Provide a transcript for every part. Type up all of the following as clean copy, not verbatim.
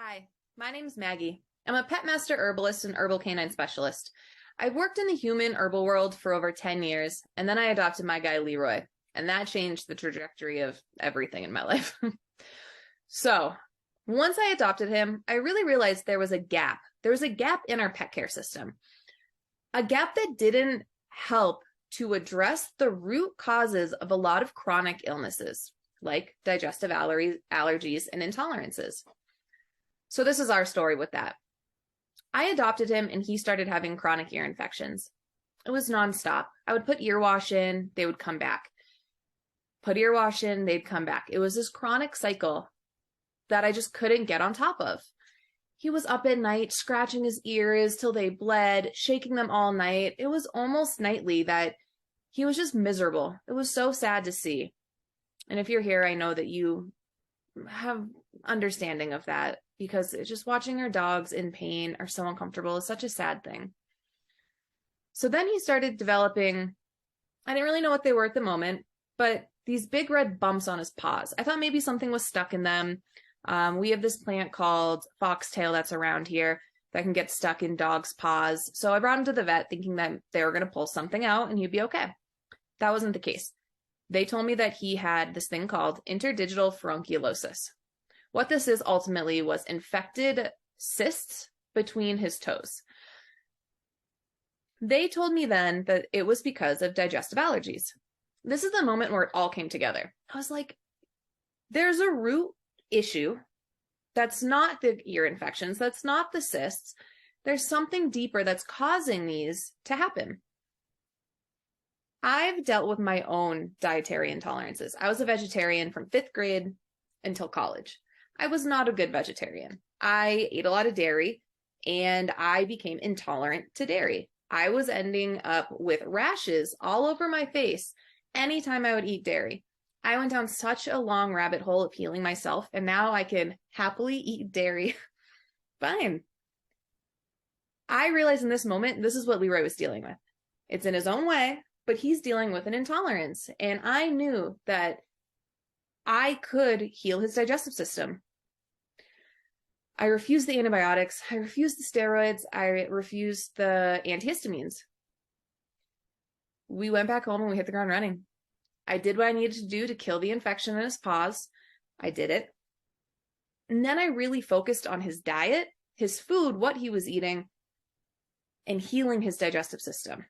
Hi, my name's Maggie. I'm a pet master herbalist and herbal canine specialist. I've worked in the human herbal world for over 10 years, and then I adopted my guy Leroy, and that changed the trajectory of everything in my life. So, once I adopted him, I really realized there was a gap. There was a gap in our pet care system, a gap that didn't help to address the root causes of a lot of chronic illnesses, like digestive allergies and intolerances. So this is our story with that. I adopted him and he started having chronic ear infections. It was nonstop. I would put ear wash in, they would come back. Put ear wash in, they'd come back. It was this chronic cycle that I just couldn't get on top of. He was up at night, scratching his ears till they bled, shaking them all night. It was almost nightly that he was just miserable. It was so sad to see. And if you're here, I know that you have understanding of that, because just watching our dogs in pain or so uncomfortable is such a sad thing. So then he started developing, I didn't really know what they were at the moment, but these big red bumps on his paws. I thought maybe something was stuck in them. We have this plant called foxtail that's around here that can get stuck in dogs' paws. So I brought him to the vet thinking that they were going to pull something out and he'd be okay. That wasn't the case. They told me that he had this thing called interdigital furunculosis. What this is ultimately was infected cysts between his toes. They told me then that it was because of digestive allergies. This is the moment where it all came together. I was like, there's a root issue. That's not the ear infections. That's not the cysts. There's something deeper that's causing these to happen. I've dealt with my own dietary intolerances. I was a vegetarian from 5th grade until college. I was not a good vegetarian. I ate a lot of dairy and I became intolerant to dairy. I was ending up with rashes all over my face anytime I would eat dairy. I went down such a long rabbit hole of healing myself, and now I can happily eat dairy. Fine. I realized in this moment, this is what Leroy was dealing with. It's in his own way, but he's dealing with an intolerance. And I knew that I could heal his digestive system. I refused the antibiotics. I refused the steroids. I refused the antihistamines. We went back home and we hit the ground running. I did what I needed to do to kill the infection in his paws. I did it. And then I really focused on his diet, his food, what he was eating, and healing his digestive system.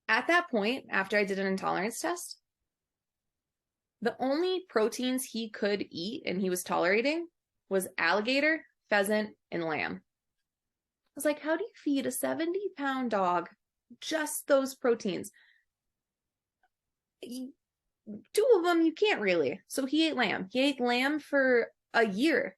At that point, after I did an intolerance test, the only proteins he could eat and he was tolerating was alligator, pheasant, and lamb. I was like, how do you feed a 70-pound dog just those proteins? 2 of them you can't really. So he ate lamb. He ate lamb for a year.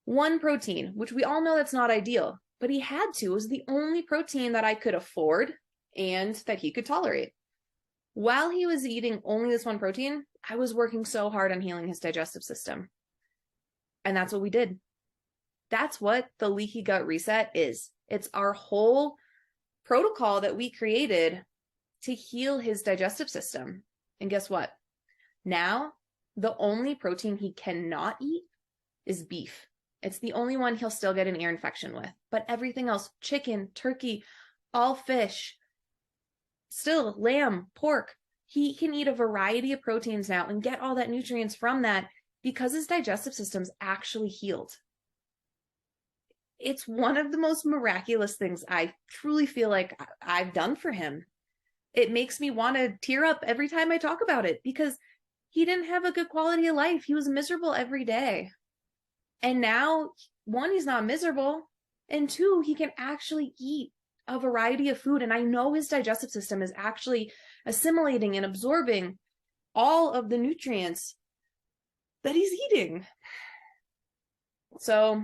1 protein, which we all know that's not ideal, but he had to. It was the only protein that I could afford and that he could tolerate. While he was eating only this 1 protein, I was working so hard on healing his digestive system. And that's what we did. That's what the leaky gut reset is. It's our whole protocol that we created to heal his digestive system. And guess what? Now, the only protein he cannot eat is beef. It's the only one he'll still get an ear infection with. But everything else, chicken, turkey, all fish, still lamb, pork, he can eat a variety of proteins now and get all that nutrients from that because his digestive system's actually healed. It's one of the most miraculous things I truly feel like I've done for him. It makes me want to tear up every time I talk about it because he didn't have a good quality of life. He was miserable every day. And now, 1, he's not miserable, and 2, he can actually eat a variety of food. And I know his digestive system is actually assimilating and absorbing all of the nutrients that he's eating. So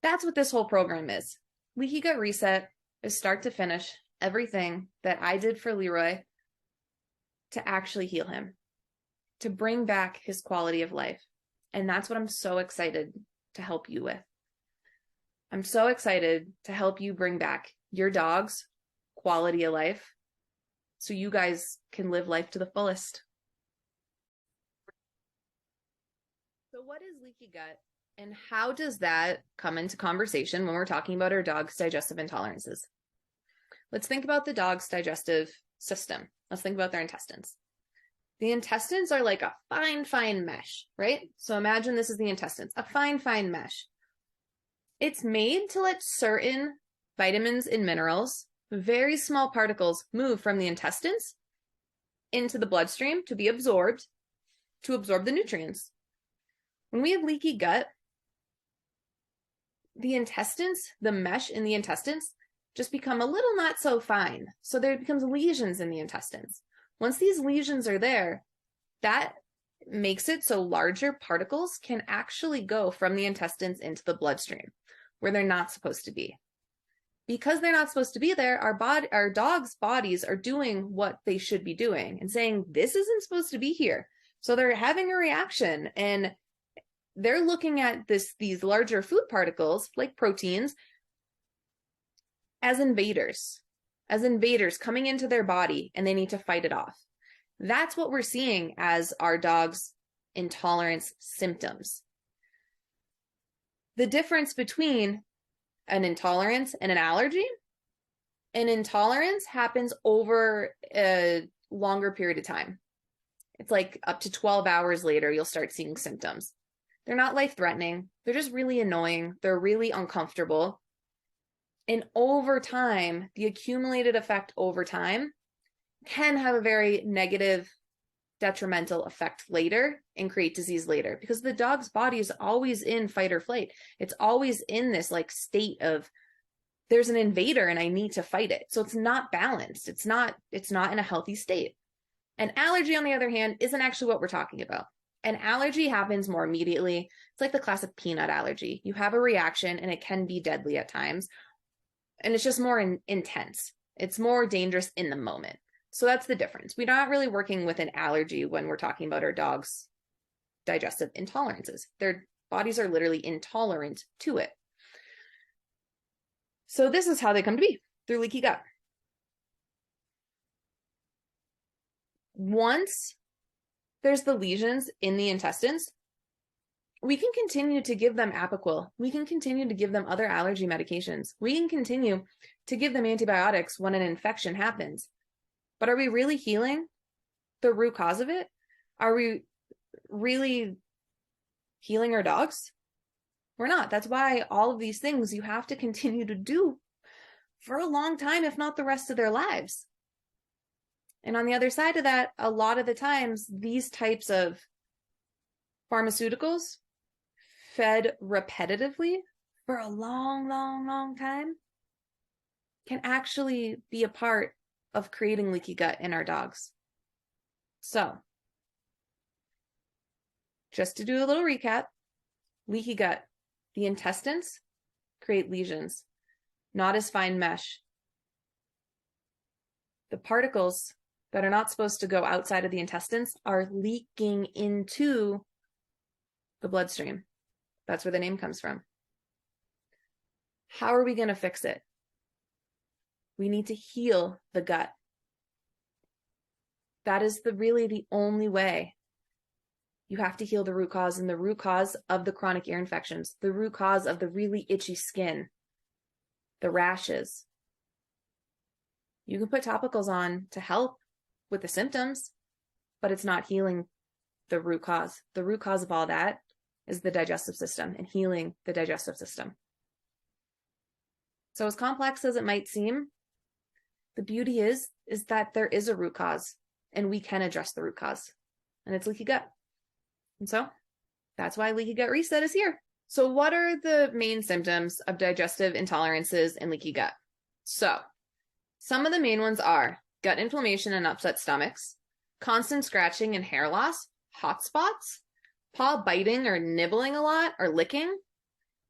that's what this whole program is. Leaky Gut Reset is start to finish everything that I did for Leroy to actually heal him, to bring back his quality of life. And that's what I'm so excited to help you with. I'm so excited to help you bring back your dog's quality of life so you guys can live life to the fullest. So what is leaky gut, and how does that come into conversation when we're talking about our dog's digestive intolerances? Let's think about the dog's digestive system. Let's think about their intestines. The intestines are like a fine, fine mesh, right? So imagine this is the intestines, a fine, fine mesh. It's made to let certain vitamins and minerals, very small particles, move from the intestines into the bloodstream to be absorbed, to absorb the nutrients. When we have leaky gut, the intestines, the mesh in the intestines, just become a little not so fine. So there becomes lesions in the intestines. Once these lesions are there, that makes it so larger particles can actually go from the intestines into the bloodstream, where they're not supposed to be. Because they're not supposed to be there, our dogs' bodies are doing what they should be doing and saying, this isn't supposed to be here. So they're having a reaction, and they're looking at these larger food particles, like proteins, as invaders coming into their body, and they need to fight it off. That's what we're seeing as our dog's intolerance symptoms. The difference between an intolerance and an allergy, an intolerance happens over a longer period of time. It's like up to 12 hours later, you'll start seeing symptoms. They're not life-threatening. They're just really annoying. They're really uncomfortable. And over time, the accumulated effect over time can have a very negative, detrimental effect later and create disease later, because the dog's body is always in fight or flight. It's always in this like state of, there's an invader and I need to fight it. So it's not balanced. It's not in a healthy state. An allergy, on the other hand, isn't actually what we're talking about. An allergy happens more immediately. It's like the classic peanut allergy. You have a reaction and it can be deadly at times. And it's just more intense. It's more dangerous in the moment. So that's the difference. We're not really working with an allergy when we're talking about our dog's digestive intolerances. Their bodies are literally intolerant to it. So this is how they come to be, through leaky gut. Once there's the lesions in the intestines, we can continue to give them Apoquel. We can continue to give them other allergy medications. We can continue to give them antibiotics when an infection happens. But are we really healing the root cause of it? Are we really healing our dogs? We're not. That's why all of these things you have to continue to do for a long time, if not the rest of their lives. And on the other side of that, a lot of the times, these types of pharmaceuticals fed repetitively for a long, long, long time can actually be a part of creating leaky gut in our dogs. So, just to do a little recap, leaky gut, the intestines create lesions, not as fine mesh. The particles that are not supposed to go outside of the intestines are leaking into the bloodstream. That's where the name comes from. How are we going to fix it? We need to heal the gut. That is really the only way. You have to heal the root cause, and the root cause of the chronic ear infections, the root cause of the really itchy skin, the rashes. You can put topicals on to help with the symptoms, but it's not healing the root cause. The root cause of all that is the digestive system and healing the digestive system. So as complex as it might seem, the beauty is that there is a root cause and we can address the root cause, and it's leaky gut. And so that's why Leaky Gut Reset is here. So what are the main symptoms of digestive intolerances and leaky gut? So some of the main ones are gut inflammation and upset stomachs, constant scratching and hair loss, hot spots, paw biting or nibbling a lot or licking,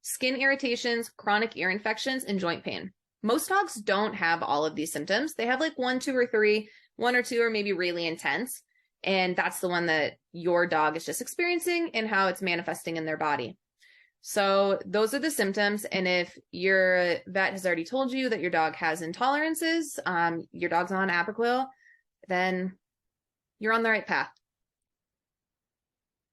skin irritations, chronic ear infections, and joint pain. Most dogs don't have all of these symptoms. They have like 1, 2, or 3. 1 or 2 are maybe really intense, and that's the one that your dog is just experiencing and how it's manifesting in their body. So those are the symptoms. And if your vet has already told you that your dog has intolerances, your dog's on Apoquel, then you're on the right path.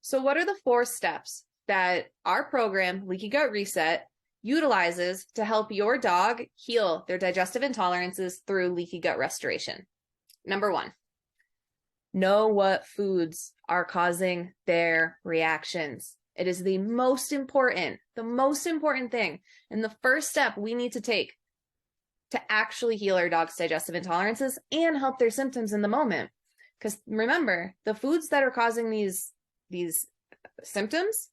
So what are the 4 steps that our program, Leaky Gut Reset, utilizes to help your dog heal their digestive intolerances through leaky gut restoration. Number 1, know what foods are causing their reactions. It is the most important thing. And the first step we need to take to actually heal our dog's digestive intolerances and help their symptoms in the moment. Because remember, the foods that are causing these symptoms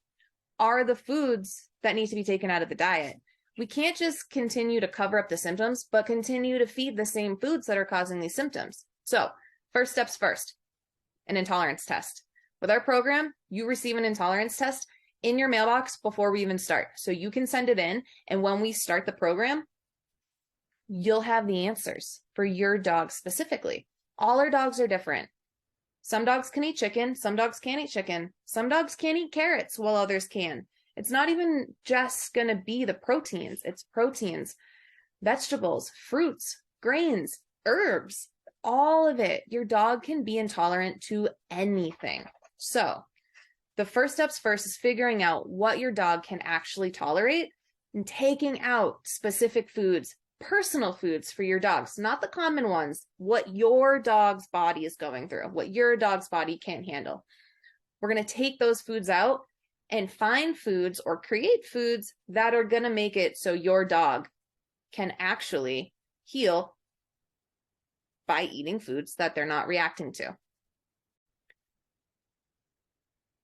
are the foods that need to be taken out of the diet. We can't just continue to cover up the symptoms, but continue to feed the same foods that are causing these symptoms. So, first steps first, an intolerance test. With our program, you receive an intolerance test in your mailbox before we even start. So you can send it in, and when we start the program, you'll have the answers for your dog specifically. All our dogs are different. Some dogs can eat chicken, some dogs can't eat chicken, some dogs can't eat carrots while others can. It's not even just going to be the proteins. It's proteins, vegetables, fruits, grains, herbs, all of it. Your dog can be intolerant to anything. So the first steps first is figuring out what your dog can actually tolerate and taking out specific foods, personal foods for your dogs, not the common ones, what your dog's body is going through, what your dog's body can't handle. We're going to take those foods out and find foods or create foods that are going to make it so your dog can actually heal by eating foods that they're not reacting to.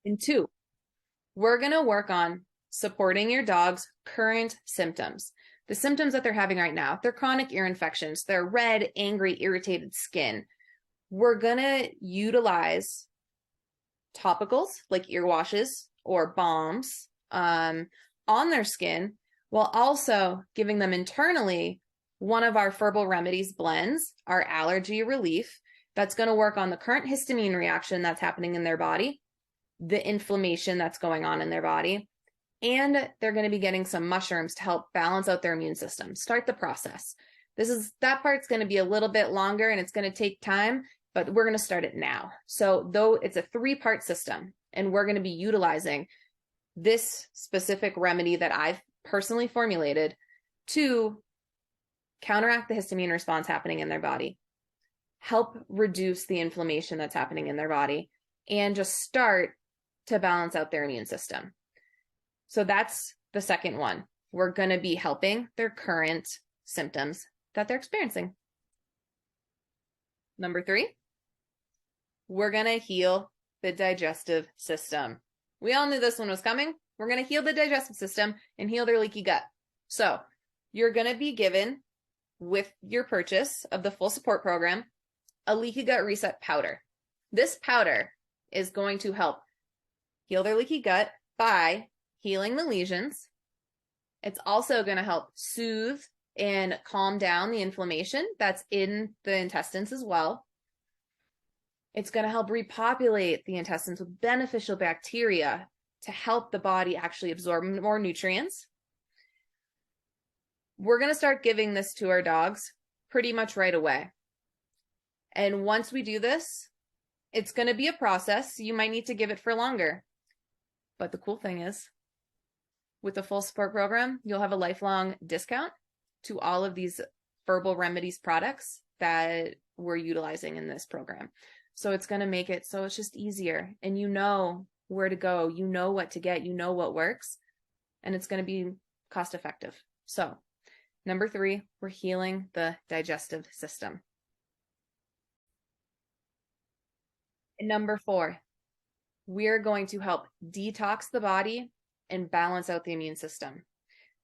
And 2, we're going to work on supporting your dog's current symptoms. The symptoms that they're having right now, they're chronic ear infections, they're red, angry, irritated skin. We're going to utilize topicals like ear washes or balms on their skin, while also giving them internally one of our Herbal Remedies blends, our allergy relief, that's going to work on the current histamine reaction that's happening in their body, the inflammation that's going on in their body, and they're going to be getting some mushrooms to help balance out their immune system. Start the process. That part's going to be a little bit longer and it's going to take time, but we're going to start it now. So though it's a 3-part system, and we're going to be utilizing this specific remedy that I've personally formulated to counteract the histamine response happening in their body, help reduce the inflammation that's happening in their body, and just start to balance out their immune system. So that's the second one. We're going to be helping their current symptoms that they're experiencing. Number 3, we're going to heal the digestive system. We all knew this one was coming. We're going to heal the digestive system and heal their leaky gut. So you're going to be given, with your purchase of the full support program, a Leaky Gut Reset powder. This powder is going to help heal their leaky gut by healing the lesions. It's also going to help soothe and calm down the inflammation that's in the intestines as well. It's going to help repopulate the intestines with beneficial bacteria to help the body actually absorb more nutrients. We're going to start giving this to our dogs pretty much right away. And once we do this, it's going to be a process. You might need to give it for longer. But the cool thing is, with the full support program, you'll have a lifelong discount to all of these Herbal Remedies products that we're utilizing in this program. So it's going to make it so it's just easier, and you know where to go, you know what to get, you know what works, and it's going to be cost effective. So number 3, we're healing the digestive system. And number 4, we're going to help detox the body and balance out the immune system.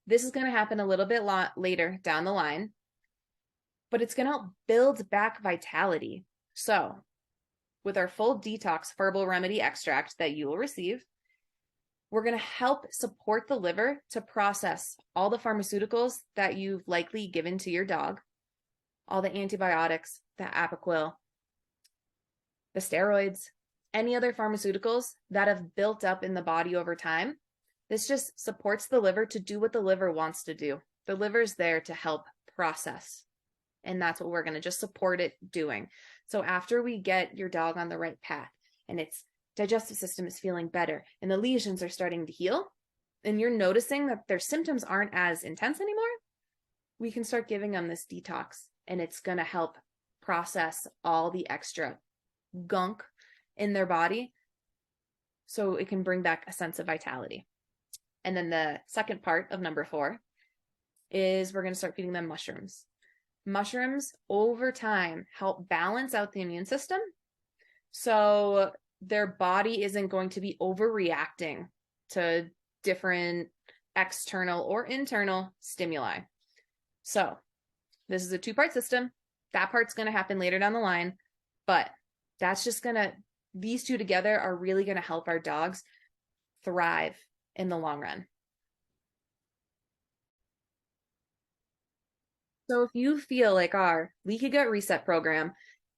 This is going to happen a little bit later down the line, but it's going to help build back vitality. So with our full detox Herbal Remedy extract that you will receive, we're going to help support the liver to process all the pharmaceuticals that you've likely given to your dog, all the antibiotics, the Apoquel, the steroids, any other pharmaceuticals that have built up in the body over time. This just supports the liver to do what the liver wants to do. The liver's there to help process, and that's what we're going to just support it doing. So after we get your dog on the right path and it's digestive system is feeling better and the lesions are starting to heal, and you're noticing that their symptoms aren't as intense anymore, we can start giving them this detox, and it's going to help process all the extra gunk in their body so it can bring back a sense of vitality. And then the second part of number 4 is we're going to start feeding them mushrooms. Mushrooms over time help balance out the immune system so their body isn't going to be overreacting to different external or internal stimuli. So this is a 2-part system. That part's going to happen later down the line, but that's just these two together are really going to help our dogs thrive in the long run. So if you feel like our Leaky Gut Reset program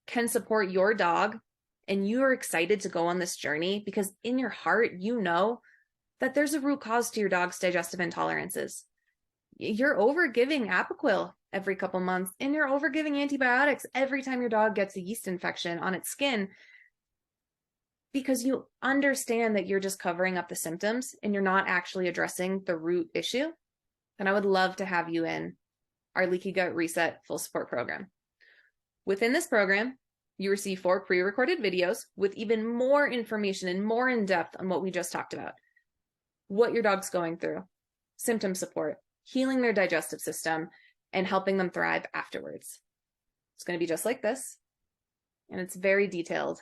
can support your dog and you are excited to go on this journey because in your heart, you know that there's a root cause to your dog's digestive intolerances. You're overgiving Apoquel every couple months, and you're overgiving antibiotics every time your dog gets a yeast infection on its skin because you understand that you're just covering up the symptoms and you're not actually addressing the root issue. And I would love to have you in our Leaky Gut Reset full support program. Within this program, you receive 4 pre-recorded videos with even more information and more in depth on what we just talked about. What your dog's going through, symptom support, healing their digestive system, and helping them thrive afterwards. It's going to be just like this, and it's very detailed.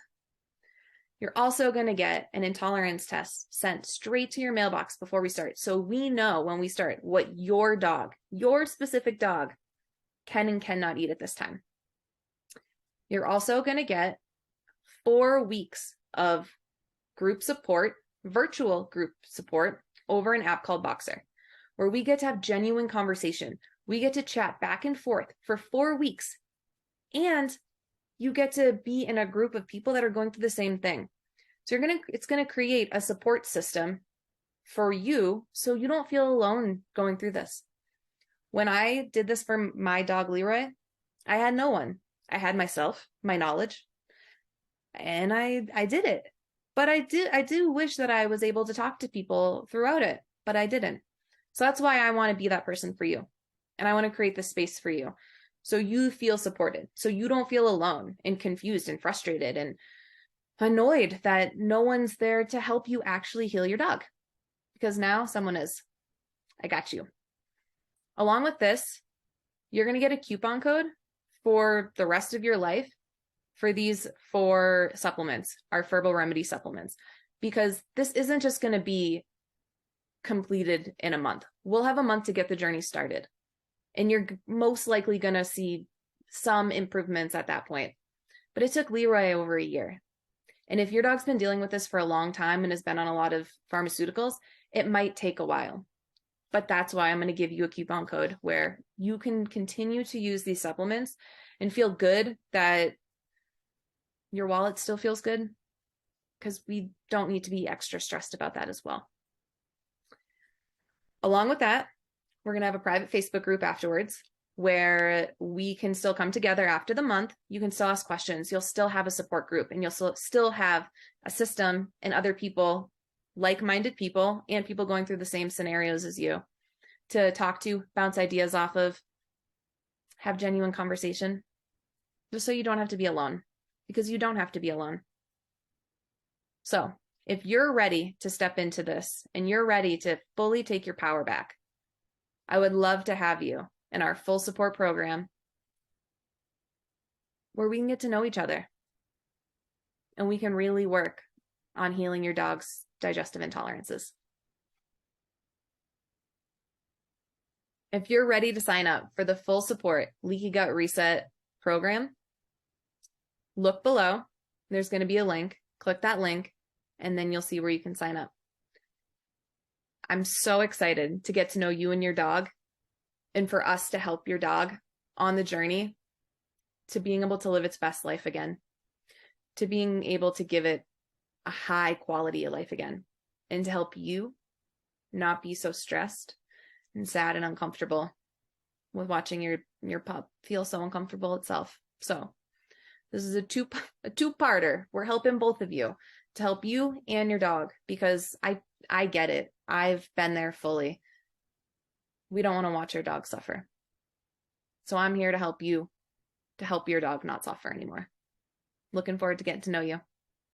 You're also going to get an intolerance test sent straight to your mailbox before we start. So we know when we start what your dog, your specific dog, can and cannot eat at this time. You're also going to get 4 weeks of group support, virtual group support over an app called Boxer, where we get to have genuine conversation. We get to chat back and forth for 4 weeks. And you get to be in a group of people that are going through the same thing. So it's going to create a support system for you so you don't feel alone going through this. When I did this for my dog Leroy, I had no one. I had myself, my knowledge, and I did it. But I do wish that I was able to talk to people throughout it, but I didn't. So that's why I want to be that person for you. And I want to create this space for you so you feel supported, so you don't feel alone and confused and frustrated and annoyed that no one's there to help you actually heal your dog. Because now someone is. I got you. Along with this, you're going to get a coupon code for the rest of your life for these 4 supplements, our Herbal Remedy supplements, because this isn't just going to be completed in a month. We'll have a month to get the journey started. And you're most likely going to see some improvements at that point. But it took Leroy over a year. And if your dog's been dealing with this for a long time and has been on a lot of pharmaceuticals, it might take a while. But that's why I'm going to give you a coupon code where you can continue to use these supplements and feel good that your wallet still feels good, because we don't need to be extra stressed about that as well. Along with that, we're going to have a private Facebook group afterwards where we can still come together after the month. You can still ask questions. You'll still have a support group, and you'll still have a system and other people, like-minded people, and people going through the same scenarios as you to talk to, bounce ideas off of, have genuine conversation, just so you don't have to be alone, because you don't have to be alone. So if you're ready to step into this and you're ready to fully take your power back, I would love to have you in our full support program where we can get to know each other and we can really work on healing your dog's digestive intolerances. If you're ready to sign up for the full support Leaky Gut Reset program, look below. There's going to be a link. Click that link, and then you'll see where you can sign up. I'm so excited to get to know you and your dog, and for us to help your dog on the journey to being able to live its best life again, to being able to give it a high quality of life again, and to help you not be so stressed and sad and uncomfortable with watching your pup feel so uncomfortable itself. So this is a two-parter. We're helping both of you to help you and your dog, because I get it. I've been there fully. We don't want to watch our dog suffer. So I'm here to help you, to help your dog not suffer anymore. Looking forward to getting to know you.